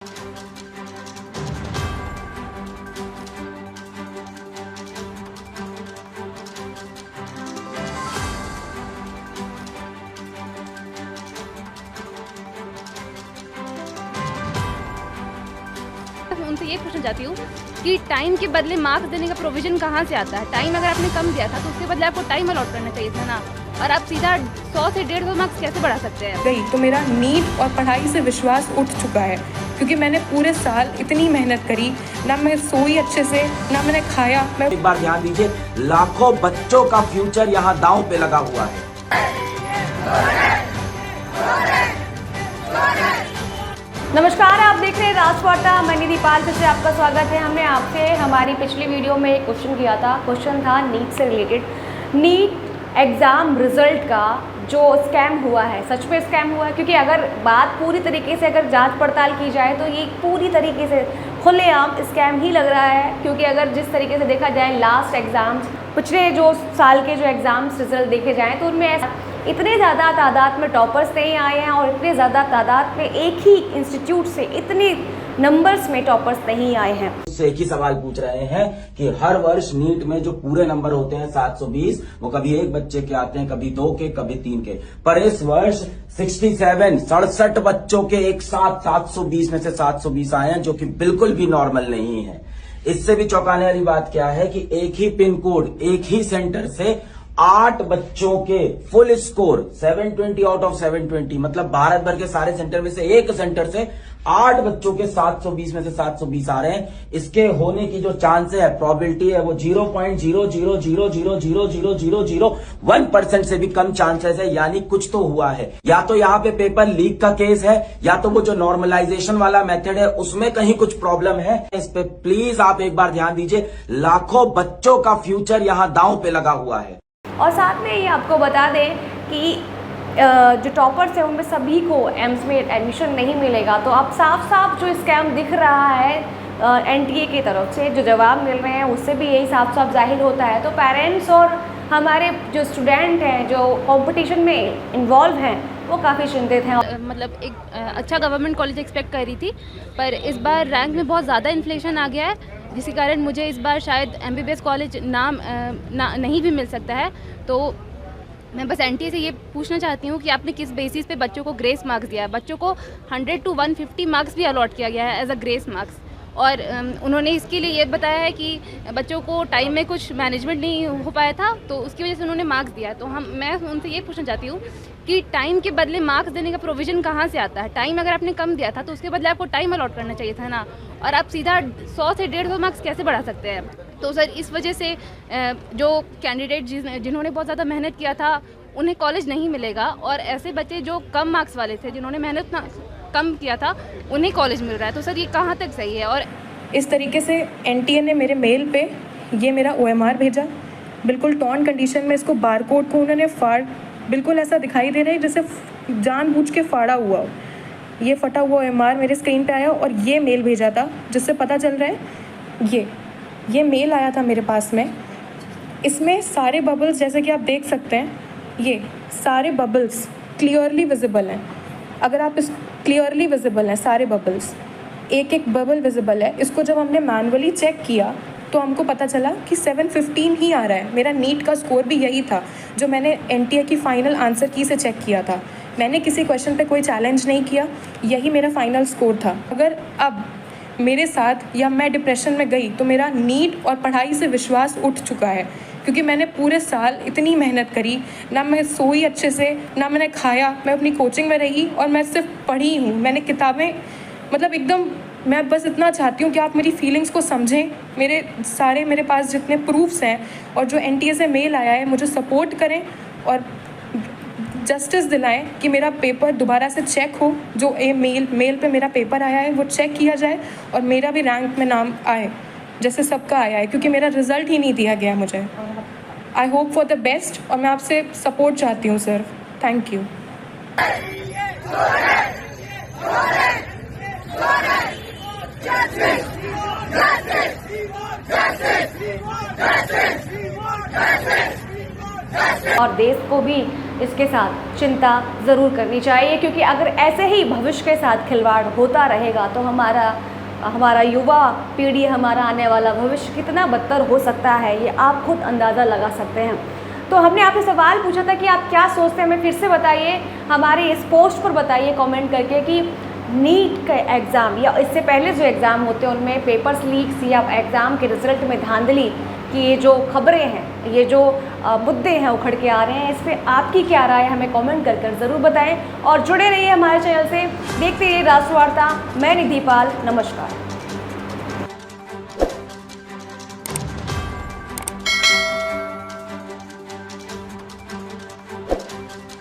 उनसे ये पूछना चाहती हूँ कि टाइम के बदले मार्क्स देने का प्रोविजन कहाँ से आता है। टाइम अगर आपने कम दिया था तो उसके बदले आपको टाइम अलॉट करना चाहिए था ना, और आप सीधा 100 से 150 मार्क्स कैसे बढ़ा सकते हैं। गई तो मेरा नीट और पढ़ाई से विश्वास उठ चुका है, क्योंकि मैंने पूरे साल इतनी मेहनत करी, ना मैं सोई अच्छे से, ना मैंने खाया। मैं एक बार ध्यान दीजिए, लाखों बच्चों का फ्यूचर यहाँ दांव पे लगा हुआ है। नमस्कार, आप देख रहे हैं राजवार्ता। मैं निधि पाल, फिर से आपका स्वागत है। हमने आपसे हमारी पिछली वीडियो में एक क्वेश्चन किया था। क्वेश्चन था नीट से रिलेटेड, नीट एग्ज़ाम रिजल्ट का जो स्कैम हुआ है, सच में स्कैम हुआ है। क्योंकि अगर बात पूरी तरीके से अगर जांच पड़ताल की जाए तो ये पूरी तरीके से खुलेआम स्कैम ही लग रहा है। क्योंकि अगर जिस तरीके से देखा जाए लास्ट एग्ज़ाम्स, पिछले जो साल के जो एग्ज़ाम्स रिजल्ट देखे जाएँ तो उनमें इतने ज़्यादा तादाद में टॉपर्स नहीं आए हैं, और इतने ज़्यादा तादाद में एक ही इंस्टीट्यूट से इतने नंबर्स में टॉपर्स नहीं आए हैं। उससे एक ही सवाल पूछ रहे हैं कि हर वर्ष नीट में जो पूरे नंबर होते हैं 720, वो कभी एक बच्चे के आते हैं, कभी 2 के, कभी 3 के। पर इस वर्ष 67 बच्चों के एक साथ 720 में से 720 आए हैं, जो कि बिल्कुल भी नॉर्मल नहीं है। इससे भी चौंकाने वाली बात क्या है कि एक ही पिन कोड, एक ही सेंटर से 8 बच्चों के फुल स्कोर 720 आउट ऑफ 720, मतलब भारत भर के सारे सेंटर में से एक सेंटर से 8 बच्चों के 720 में से 720 आ रहे हैं। इसके होने की जो चांस है, प्रोबेबिलिटी है, वो 0.000000001% से भी कम चांसेस है। यानी कुछ तो हुआ है, या तो यहाँ पे पेपर लीक का केस है, या तो वो जो नॉर्मलाइजेशन वाला मेथड है उसमें कहीं कुछ प्रॉब्लम है। इस पे प्लीज आप एक बार ध्यान दीजिए, लाखों बच्चों का फ्यूचर यहाँ दांव पे लगा हुआ है। और साथ में ये आपको बता दें कि जो टॉपर्स हैं उनमें सभी को एम्स में एडमिशन नहीं मिलेगा। तो अब साफ जो स्कैम दिख रहा है एनटीए की तरफ से, जो जवाब मिल रहे हैं उससे भी यही साफ जाहिर होता है। तो पेरेंट्स और हमारे जो स्टूडेंट हैं जो कंपटीशन में इन्वॉल्व हैं वो काफ़ी चिंतित हैं। मतलब एक अच्छा गवर्नमेंट कॉलेज एक्सपेक्ट कर रही थी, पर इस बार रैंक में बहुत ज़्यादा इन्फ्लेशन आ गया है, जिसके कारण मुझे इस बार शायद MBBS कॉलेज नहीं भी मिल सकता है। तो मैं बस एनटीए से ये पूछना चाहती हूँ कि आपने किस बेसिस पे बच्चों को ग्रेस मार्क्स दिया है। बच्चों को 100 to 150 मार्क्स भी अलॉट किया गया है एज अ ग्रेस मार्क्स, और उन्होंने इसके लिए ये बताया है कि बच्चों को टाइम में कुछ मैनेजमेंट नहीं हो पाया था, तो उसकी वजह से उन्होंने मार्क्स दिया। तो मैं उनसे ये पूछना चाहती हूँ कि टाइम के बदले मार्क्स देने का प्रोविज़न कहाँ से आता है। टाइम अगर आपने कम दिया था तो उसके बदले आपको टाइम अलॉट करना चाहिए था ना, और आप सीधा 100 से 150 मार्क्स कैसे बढ़ा सकते हैं। तो सर, इस वजह से जो कैंडिडेट जिन्होंने बहुत ज़्यादा मेहनत किया था उन्हें कॉलेज नहीं मिलेगा, और ऐसे बच्चे जो कम मार्क्स वाले थे जिन्होंने मेहनत कम किया था उन्हें कॉलेज मिल रहा है। तो सर, ये कहाँ तक सही है। और इस तरीके से एनटीए ने मेरे मेल पे ये मेरा OMR भेजा, बिल्कुल टॉर्न कंडीशन में। इसको बारकोड को उन्होंने बिल्कुल ऐसा दिखाई दे रहा है जैसे जानबूझ के फाड़ा हुआ हो। ये फटा हुआ OMR मेरे स्क्रीन पे आया, और ये मेल भेजा था जिससे पता चल रहा है ये मेल आया था मेरे पास में। इसमें सारे बबल्स, जैसे कि आप देख सकते हैं, ये सारे बबल्स क्लियरली विजिबल हैं। अगर आप इस क्लियरली विजिबल हैं सारे बबल्स, एक बबल विजिबल है। इसको जब हमने मैनुअली चेक किया तो हमको पता चला कि 715 ही आ रहा है। मेरा नीट का स्कोर भी यही था जो मैंने एनटीए की फ़ाइनल आंसर की से चेक किया था। मैंने किसी क्वेश्चन पे कोई चैलेंज नहीं किया, यही मेरा फाइनल स्कोर था। अगर अब मेरे साथ या मैं डिप्रेशन में गई तो मेरा नीट और पढ़ाई से विश्वास उठ चुका है, क्योंकि मैंने पूरे साल इतनी मेहनत करी, ना मैं सोई अच्छे से, ना मैंने खाया। मैं अपनी कोचिंग में रही और मैं सिर्फ पढ़ी हूँ। मैंने किताबें, मतलब एकदम, मैं बस इतना चाहती हूँ कि आप मेरी फीलिंग्स को समझें। मेरे पास जितने प्रूफ्स हैं और जो एनटीए से मेल आया है, मुझे सपोर्ट करें और जस्टिस दिलाएं कि मेरा पेपर दोबारा से चेक हो। जो मेल पे मेरा पेपर आया है वो चेक किया जाए और मेरा भी रैंक में नाम आए जैसे सबका आया है, क्योंकि मेरा रिज़ल्ट ही नहीं दिया गया मुझे। I hope for the best, और मैं आपसे सपोर्ट चाहती हूँ सर। Thank you. और देश को भी इसके साथ चिंता ज़रूर करनी चाहिए, क्योंकि अगर ऐसे ही भविष्य के साथ खिलवाड़ होता रहेगा तो हमारा युवा पीढ़ी, हमारा आने वाला भविष्य कितना बदतर हो सकता है, ये आप खुद अंदाज़ा लगा सकते हैं। तो हमने आपसे सवाल पूछा था कि आप क्या सोचते हैं, हमें फिर से बताइए, हमारे इस पोस्ट पर बताइए कमेंट करके कि नीट का एग्ज़ाम या इससे पहले जो एग्ज़ाम होते हैं उनमें पेपर्स लीक्स या एग्ज़ाम के रिज़ल्ट में धांधली की ये जो खबरें हैं, ये जो मुद्दे हैं उखड़ के आ रहे हैं, इस पर आपकी क्या राय है, हमें कमेंट कर ज़रूर बताएं और जुड़े रहिए हमारे चैनल से। देखते रहिए राष्ट्रवार्ता। मैं निधि पाल, नमस्कार।